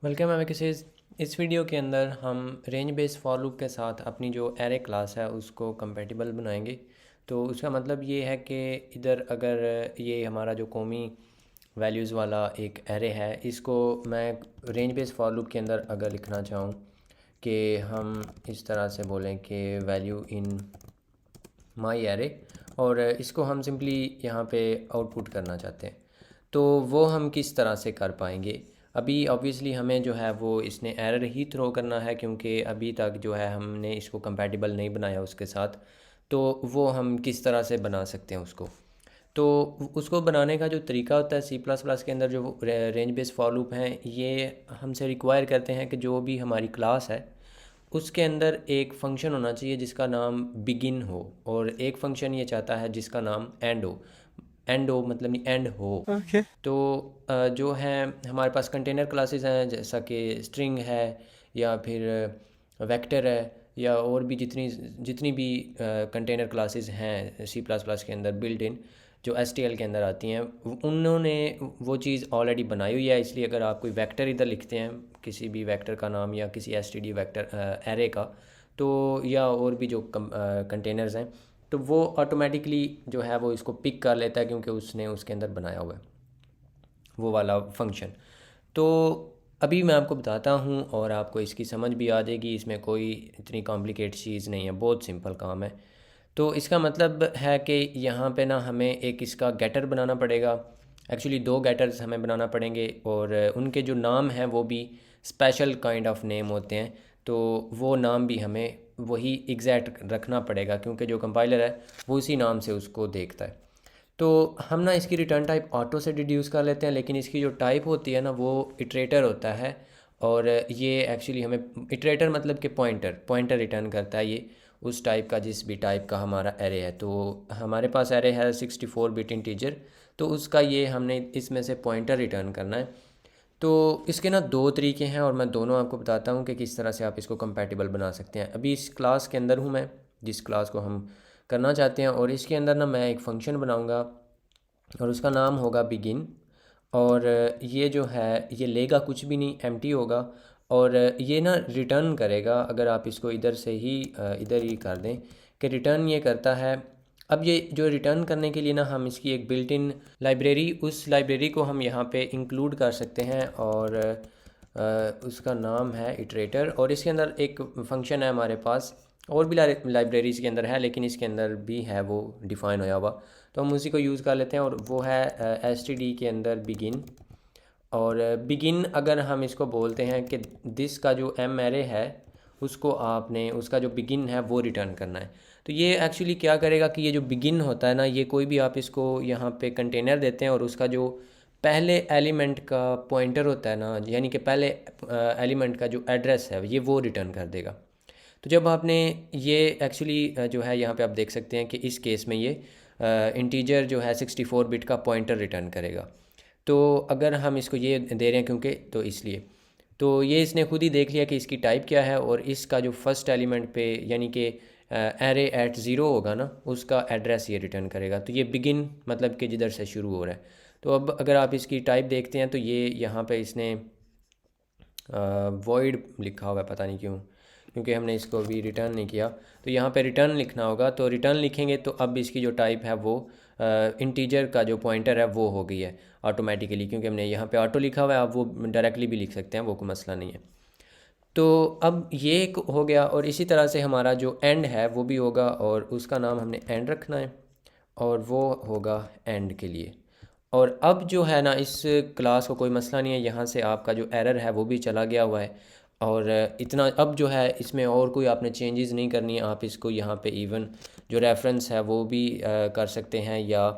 Welcome है किसी इस वीडियो के अंदर हम रेंज बेस्ड फॉर लूप के साथ अपनी जो एरे क्लास है उसको कंपेटिबल बनाएंगे। तो उसका मतलब ये है कि इधर अगर ये हमारा जो कौमी वैल्यूज़ वाला एक एरे है, इसको मैं रेंज बेस्ड फॉर लूप के अंदर अगर लिखना चाहूँ कि हम इस तरह से बोलें कि वैल्यू इन माई एरे, और इसको हम सिंपली यहाँ पे आउटपुट करना चाहते हैं, तो वो हम किस तरह से कर पाएंगे। अभी ऑब्वियसली हमें जो है वो इसने एरर ही थ्रो करना है, क्योंकि अभी तक जो है हमने इसको कंपैटिबल नहीं बनाया उसके साथ। तो वो हम किस तरह से बना सकते हैं उसको। तो उसको बनाने का जो तरीका होता है सी प्लस प्लस के अंदर, जो रेंज बेस्ड फॉर लूप हैं, ये हमसे रिक्वायर करते हैं कि जो भी हमारी क्लास है उसके अंदर एक फ़ंक्शन होना चाहिए जिसका नाम बिगिन हो, और एक फ़ंक्शन ये चाहता है जिसका नाम एंड हो। एंड हो मतलब नहीं, एंड हो। ओके। तो जो है हमारे पास कंटेनर क्लासेस हैं, जैसा कि स्ट्रिंग है या फिर वेक्टर है, या और भी जितनी जितनी भी कंटेनर क्लासेस हैं सी प्लस प्लस के अंदर बिल्ट इन, जो एस टी एल के अंदर आती हैं, उन्होंने वो चीज़ ऑलरेडी बनाई हुई है। इसलिए अगर आप कोई वेक्टर इधर लिखते हैं, किसी भी वेक्टर का नाम या किसी S T D vector array का, तो या और भी जो कंटेनर्स हैं, तो वो ऑटोमेटिकली जो है वो इसको पिक कर लेता है, क्योंकि उसने उसके अंदर बनाया हुआ है वो वाला फंक्शन। तो अभी मैं आपको बताता हूँ और आपको इसकी समझ भी आ जाएगी। इसमें कोई इतनी कॉम्प्लिकेट चीज़ नहीं है, बहुत सिंपल काम है। तो इसका मतलब है कि यहाँ पे ना हमें एक इसका गेटर बनाना पड़ेगा। एक्चुअली दो गेटर्स हमें बनाना पड़ेंगे, और उनके जो नाम हैं वो भी स्पेशल काइंड ऑफ नेम होते हैं। तो वो नाम भी हमें वही एग्जैक्ट रखना पड़ेगा, क्योंकि जो कंपाइलर है वो उसी नाम से उसको देखता है। तो हम ना इसकी रिटर्न टाइप ऑटो से डिड्यूस कर लेते हैं, लेकिन इसकी जो टाइप होती है ना वो इटरेटर होता है। और ये एक्चुअली हमें इटरेटर मतलब कि पॉइंटर पॉइंटर रिटर्न करता है, ये उस टाइप का जिस भी टाइप का हमारा एरे है। तो हमारे पास एरे है 64 बिट इंटीजर, तो उसका ये हमने इसमें से पॉइंटर रिटर्न करना है। तो इसके ना दो तरीके हैं, और मैं दोनों आपको बताता हूँ कि किस तरह से आप इसको कंपैटिबल बना सकते हैं। अभी इस क्लास के अंदर हूँ मैं, जिस क्लास को हम करना चाहते हैं, और इसके अंदर ना मैं एक फ़ंक्शन बनाऊँगा और उसका नाम होगा बिगिन। और ये जो है ये लेगा कुछ भी नहीं, एम्प्टी होगा। और ये ना रिटर्न करेगा, अगर आप इसको इधर से ही इधर ही कर दें कि रिटर्न ये करता है। अब ये जो रिटर्न करने के लिए ना हम इसकी एक बिल्ट इन लाइब्रेरी, उस लाइब्रेरी को हम यहाँ पे इंक्लूड कर सकते हैं, और उसका नाम है इटरेटर। और इसके अंदर एक फंक्शन है हमारे पास, और भी लाइब्रेरीज़ के अंदर है, लेकिन इसके अंदर भी है वो डिफ़ाइन होया हुआ। तो हम उसी को यूज़ कर लेते हैं, और वो है एस टी डी के अंदर बिगिन। और बिगिन अगर हम इसको बोलते हैं कि दिस का जो एम एरे है उसको आपने उसका जो बिगिन है वो रिटर्न करना है। तो ये एक्चुअली क्या करेगा कि ये जो बिगिन होता है ना, ये कोई भी आप इसको यहाँ पे कंटेनर देते हैं, और उसका जो पहले एलिमेंट का पॉइंटर होता है ना, यानी कि पहले एलिमेंट का जो एड्रेस है ये वो रिटर्न कर देगा। तो जब आपने ये एक्चुअली जो है यहाँ पे आप देख सकते हैं कि इस केस में ये इंटीजर जो है 64 बिट का पॉइंटर रिटर्न करेगा। तो अगर हम इसको ये दे रहे हैं क्योंकि, तो इसलिए तो ये इसने खुद ही देख लिया कि इसकी टाइप क्या है, और इसका जो फर्स्ट एलिमेंट पे यानी कि एरे एट ज़ीरो होगा ना, उसका एड्रेस ये रिटर्न करेगा। तो ये बिगिन मतलब कि जिधर से शुरू हो रहा है। तो अब अगर आप इसकी टाइप देखते हैं तो ये यहाँ पे इसने वॉइड लिखा हुआ है, पता नहीं क्यों, क्योंकि हमने इसको अभी रिटर्न नहीं किया। तो यहाँ पे रिटर्न लिखना होगा, तो रिटर्न लिखेंगे तो अब इसकी जो टाइप है वो इंटीजर का जो पॉइंटर है वो हो गई है ऑटोमेटिकली, क्योंकि हमने यहाँ पे ऑटो लिखा हुआ है। आप वो डायरेक्टली भी लिख सकते हैं, वो कोई मसला नहीं है। तो अब ये एक हो गया, और इसी तरह से हमारा जो एंड है वो भी होगा, और उसका नाम हमने एंड रखना है, और वो होगा एंड के लिए। और अब जो है ना इस क्लास को कोई मसला नहीं है, यहाँ से आपका जो एरर है वो भी चला गया हुआ है। और इतना अब जो है इसमें और कोई आपने चेंजेस नहीं करनी है। आप इसको यहाँ पे इवन जो रेफरेंस है वो भी कर सकते हैं, या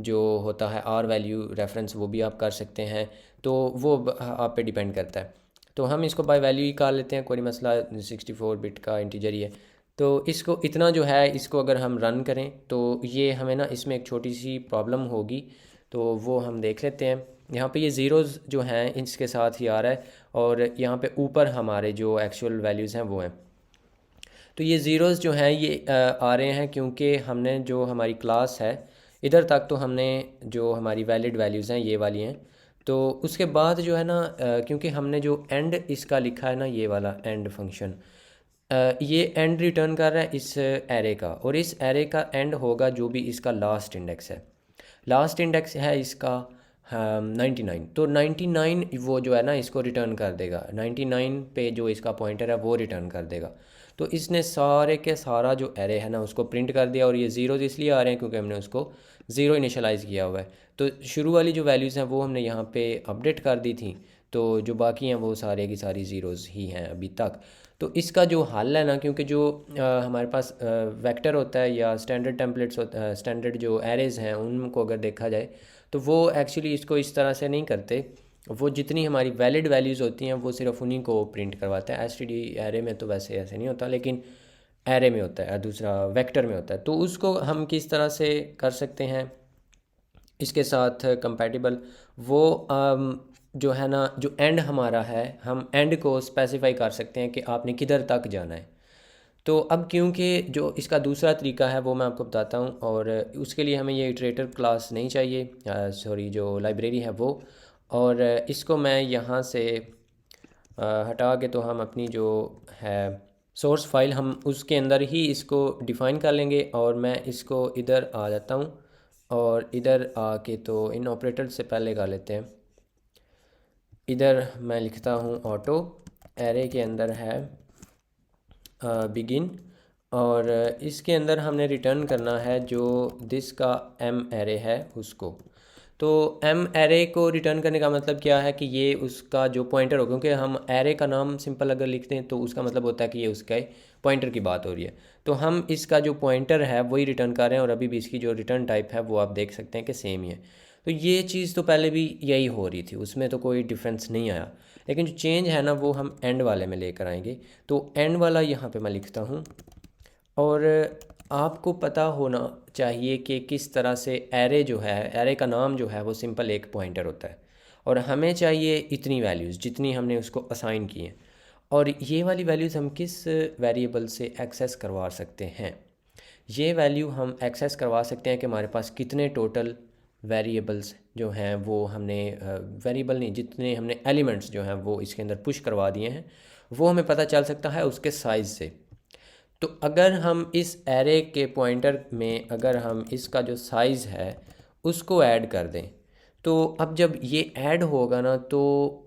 जो होता है आर वैल्यू रेफरेंस वो भी आप कर सकते हैं। तो वो आप पे डिपेंड करता है। तो हम इसको बाय वैल्यू ही कर लेते हैं, कोई मसला 64 बिट का इंटीजर ही है। तो इसको इतना जो है इसको अगर हम रन करें तो ये हमें ना इसमें एक छोटी सी प्रॉब्लम होगी, तो वो हम देख लेते हैं। यहाँ पे ये ज़ीरोज़ जो हैं इसके साथ ही आ रहा है, और यहाँ पे ऊपर हमारे जो एक्चुअल वैल्यूज़ हैं वो हैं। तो ये ज़ीरोज़ जो हैं ये आ रहे हैं क्योंकि हमने जो हमारी क्लास है, इधर तक तो हमने जो हमारी वैलिड वैल्यूज़ हैं ये वाली हैं। तो उसके बाद जो है ना क्योंकि हमने जो एंड इसका लिखा है ना, ये वाला एंड फंक्शन, ये एंड रिटर्न कर रहा है इस एरे का, और इस एरे का एंड होगा जो भी इसका लास्ट इंडेक्स है। लास्ट इंडेक्स है इसका 99, तो 99 वो जो है ना इसको रिटर्न कर देगा, 99 पे जो इसका पॉइंटर है वो रिटर्न कर देगा। तो इसने सारे के सारा जो एरे है ना उसको प्रिंट कर दिया, और ये ज़ीरोज़ इसलिए आ रहे हैं क्योंकि हमने उसको ज़ीरो इनिशलाइज़ किया हुआ है। तो शुरू वाली जो वैल्यूज़ हैं वो हमने यहाँ पे अपडेट कर दी थी, तो जो बाकी हैं वो सारे की सारी ज़ीरोज़ ही हैं अभी तक। तो इसका जो हल है ना, क्योंकि जो हमारे पास वेक्टर होता है या स्टैंडर्ड टेम्पलेट्स होता है, स्टैंडर्ड जो एरेज़ हैं उनको अगर देखा जाए तो वो एक्चुअली इसको इस तरह से नहीं करते। वो जितनी हमारी वैलिड वैल्यूज़ होती हैं वो सिर्फ उन्हीं को प्रिंट करवाता है। एसटीडी एरे में तो वैसे ऐसे नहीं होता, लेकिन एरे में होता है, दूसरा वेक्टर में होता है। तो उसको हम किस तरह से कर सकते हैं इसके साथ कंपैटिबल, वो जो है ना, जो एंड हमारा है, हम एंड को स्पेसिफाई कर सकते हैं कि आपने किधर तक जाना है। तो अब क्योंकि जो इसका दूसरा तरीका है वो मैं आपको बताता हूँ, और उसके लिए हमें ये इटरेटर क्लास नहीं चाहिए, सॉरी जो लाइब्रेरी है वो। और इसको मैं यहाँ से हटा के, तो हम अपनी जो है सोर्स फाइल, हम उसके अंदर ही इसको डिफ़ाइन कर लेंगे। और मैं इसको इधर आ जाता हूँ, और इधर आके तो इन ऑपरेटर से पहले कर लेते हैं। इधर मैं लिखता हूँ ऑटो, एरे के अंदर है बिगिन, और इसके अंदर हमने रिटर्न करना है जो दिस का एम एरे है उसको। तो एम एरे को रिटर्न करने का मतलब क्या है कि ये उसका जो पॉइंटर हो, क्योंकि हम एरे का नाम सिंपल अगर लिखते हैं तो उसका मतलब होता है कि ये उसका पॉइंटर की बात हो रही है। तो हम इसका जो पॉइंटर है वही रिटर्न कर रहे हैं, और अभी भी इसकी जो रिटर्न टाइप है वो आप देख सकते हैं कि सेम ही है। तो ये चीज़ तो पहले भी यही हो रही थी, उसमें तो कोई डिफरेंस नहीं आया, लेकिन जो चेंज है ना वो हम एंड वाले में लेकर आएंगे। तो एंड वाला यहाँ पे मैं लिखता हूँ, और आपको पता होना चाहिए कि किस तरह से एरे जो है, एरे का नाम जो है वो सिंपल एक पॉइंटर होता है, और हमें चाहिए इतनी वैल्यूज़ जितनी हमने उसको असाइन की हैं। और ये वाली वैल्यूज़ हम किस वेरिएबल से एक्सेस करवा सकते हैं? ये वैल्यू हम एक्सेस करवा सकते हैं कि हमारे पास कितने टोटल वेरिएबल्स जो हैं वो हमने, वेरिएबल नहीं, जितने हमने एलिमेंट्स जो हैं वो इसके अंदर पुश करवा दिए हैं, वो हमें पता चल सकता है उसके साइज़ से। तो अगर हम इस एरे के पॉइंटर में अगर हम इसका जो साइज़ है उसको ऐड कर दें, तो अब जब ये ऐड होगा ना, तो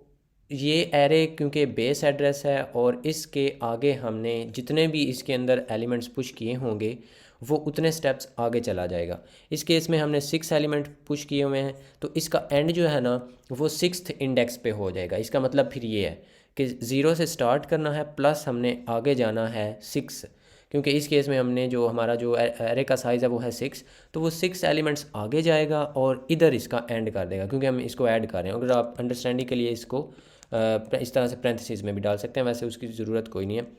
ये एरे क्योंकि बेस एड्रेस है, और इसके आगे हमने जितने भी इसके अंदर एलिमेंट्स पुश किए होंगे वो उतने स्टेप्स आगे चला जाएगा। इस केस में हमने 6 एलिमेंट पुश किए हुए हैं, तो इसका एंड जो है ना वो 6th इंडेक्स पे हो जाएगा। इसका मतलब फिर ये है कि 0 से स्टार्ट करना है, प्लस हमने आगे जाना है 6, क्योंकि इस केस में हमने जो हमारा जो एरे का साइज़ है वो है 6, तो वो 6 एलिमेंट्स आगे जाएगा और इधर इसका एंड कर देगा, क्योंकि हम इसको ऐड कर रहे हैं। अगर आप अंडरस्टैंडिंग के लिए इसको इस तरह से पैरेंथेसिस में भी डाल सकते हैं, वैसे उसकी ज़रूरत कोई नहीं है।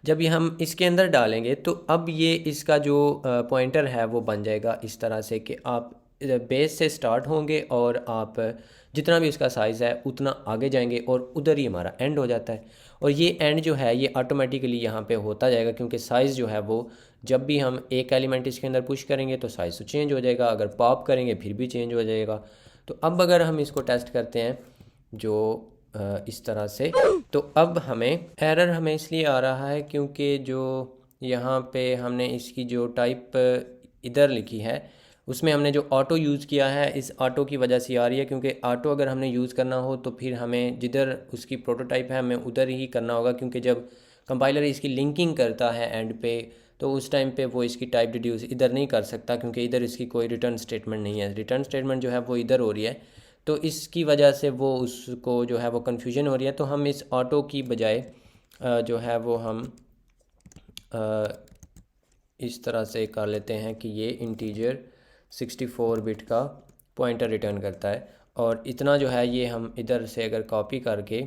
जब ये हम इसके अंदर डालेंगे तो अब ये इसका जो पॉइंटर है वो बन जाएगा इस तरह से कि आप बेस से स्टार्ट होंगे और आप जितना भी उसका साइज़ है उतना आगे जाएंगे, और उधर ही हमारा एंड हो जाता है। और ये एंड जो है ये ऑटोमेटिकली यहाँ पे होता जाएगा, क्योंकि साइज़ जो है वो जब भी हम एक एलिमेंट इसके अंदर पुश करेंगे तो साइज़ तो चेंज हो जाएगा, अगर पॉप करेंगे फिर भी चेंज हो जाएगा। तो अब अगर हम इसको टेस्ट करते हैं जो इस तरह से, तो अब हमें एरर हमें इसलिए आ रहा है क्योंकि जो यहाँ पे हमने इसकी जो टाइप इधर लिखी है उसमें हमने जो ऑटो यूज़ किया है, इस ऑटो की वजह से आ रही है। क्योंकि ऑटो अगर हमने यूज़ करना हो तो फिर हमें जिधर उसकी प्रोटोटाइप है हमें उधर ही करना होगा, क्योंकि जब कंपाइलर इसकी लिंकिंग करता है एंड पे, तो उस टाइम पे वो इसकी टाइप डिड्यूस इधर नहीं कर सकता, क्योंकि इधर इसकी कोई रिटर्न स्टेटमेंट नहीं है। रिटर्न स्टेटमेंट जो है वो इधर हो रही है, तो इसकी वजह से वो उसको जो है वो कन्फ्यूजन हो रही है। तो हम इस ऑटो की बजाय जो है वो हम इस तरह से कर लेते हैं कि ये इंटीजर 64 बिट का पॉइंटर रिटर्न करता है, और इतना जो है ये हम इधर से अगर कॉपी करके,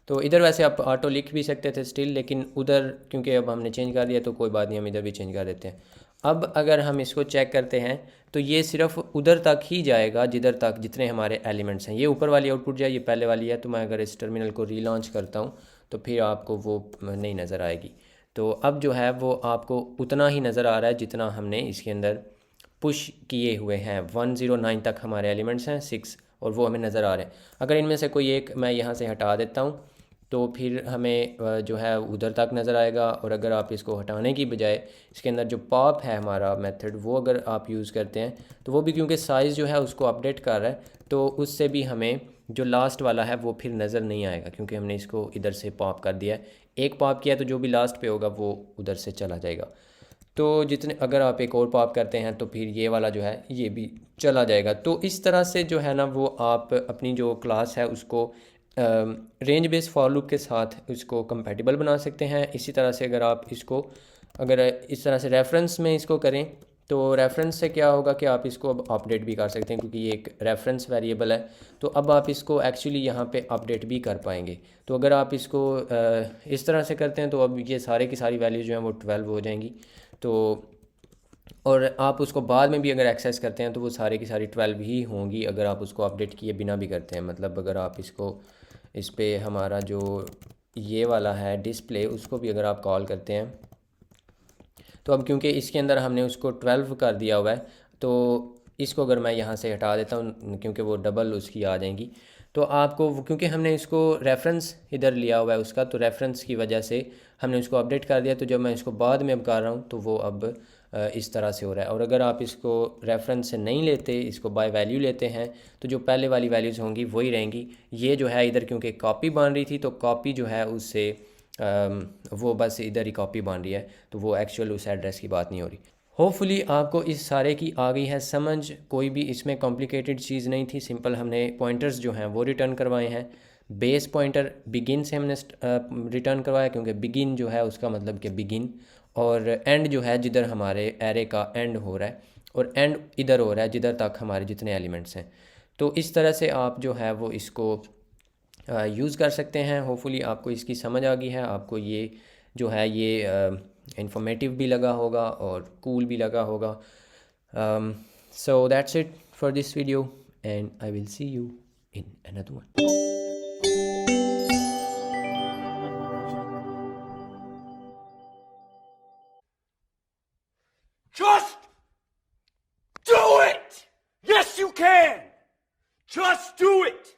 तो इधर वैसे आप ऑटो लिख भी सकते थे स्टिल, लेकिन उधर क्योंकि अब हमने चेंज कर दिया तो कोई बात नहीं, हम इधर भी चेंज कर देते हैं। अब अगर हम इसको चेक करते हैं तो ये सिर्फ उधर तक ही जाएगा जिधर तक जितने हमारे एलिमेंट्स हैं। ये ऊपर वाली आउटपुट जो है ये पहले वाली है, तो मैं अगर इस टर्मिनल को रीलॉन्च करता हूँ तो फिर आपको वो नहीं नज़र आएगी। तो अब जो है वो आपको उतना ही नज़र आ रहा है जितना हमने इसके अंदर पुश किए हुए हैं। 109 तक हमारे एलिमेंट्स हैं, 6 और वो हमें नज़र आ रहे हैं। अगर इनमें से कोई एक मैं यहाँ से हटा देता हूँ तो फिर हमें जो है उधर तक नज़र आएगा। और अगर आप इसको हटाने की बजाय इसके अंदर जो पॉप है हमारा मेथड वो अगर आप यूज़ करते हैं तो वो भी क्योंकि साइज़ जो है उसको अपडेट कर रहा है, तो उससे भी हमें जो लास्ट वाला है वो फिर नज़र नहीं आएगा, क्योंकि हमने इसको इधर से पॉप कर दिया है। एक पॉप किया तो जो भी लास्ट पे होगा वो उधर से चला जाएगा। तो जितने अगर आप एक और पॉप करते हैं तो फिर ये वाला जो है ये भी चला जाएगा। तो इस तरह से जो है ना वो आप अपनी जो क्लास है उसको रेंज बेस्ड फॉर लूप के साथ इसको कंपैटिबल बना सकते हैं। इसी तरह से अगर आप इसको अगर इस तरह से रेफरेंस में इसको करें तो रेफरेंस से क्या होगा कि आप इसको अब अपडेट भी कर सकते हैं, क्योंकि ये एक रेफरेंस वेरिएबल है। तो अब आप इसको एक्चुअली यहाँ पे अपडेट भी कर पाएंगे। तो अगर आप इसको इस तरह से करते हैं तो अब ये सारे की सारी वैल्यूज़ जो हैं वो 12 हो जाएंगी। तो और आप उसको बाद में भी अगर एक्सेस करते हैं तो वो सारे की सारी 12 ही होंगी, अगर आप उसको अपडेट किए बिना भी करते हैं। मतलब अगर आप इसको इस पे हमारा जो ये वाला है डिस्प्ले उसको भी अगर आप कॉल करते हैं तो अब क्योंकि इसके अंदर हमने उसको 12 कर दिया हुआ है तो इसको अगर मैं यहाँ से हटा देता हूँ क्योंकि वो डबल उसकी आ जाएंगी, तो आपको क्योंकि हमने इसको रेफरेंस इधर लिया हुआ है उसका, तो रेफरेंस की वजह से हमने उसको अपडेट कर दिया। तो जब मैं इसको बाद में अब कर रहा हूँ तो वो अब इस तरह से हो रहा है। और अगर आप इसको रेफरेंस से नहीं लेते, इसको बाय वैल्यू लेते हैं, तो जो पहले वाली वैल्यूज़ होंगी वही रहेंगी। ये जो है इधर क्योंकि कॉपी बन रही थी तो कॉपी जो है उससे वो बस इधर ही कॉपी बन रही है, तो वो एक्चुअल उस एड्रेस की बात नहीं हो रही। होपफुली आपको इस सारे की आ गई है समझ। कोई भी इसमें कॉम्प्लिकेटेड चीज़ नहीं थी, सिंपल हमने पॉइंटर्स जो हैं वो रिटर्न करवाए हैं। बेस पॉइंटर बिगिन से हमने रिटर्न करवाया, क्योंकि बिगिन जो है उसका मतलब कि बिगिन, और एंड जो है जिधर हमारे एरे का एंड हो रहा है, और एंड इधर हो रहा है जिधर तक हमारे जितने एलिमेंट्स हैं। तो इस तरह से आप जो है वो इसको यूज़ कर सकते हैं। होपफुली आपको इसकी समझ आ गई है, आपको ये जो है ये इंफॉर्मेटिव भी लगा होगा और कूल भी लगा होगा। So that's it for this video and I will see you in another one. Just do it! Yes, you can! Just do it!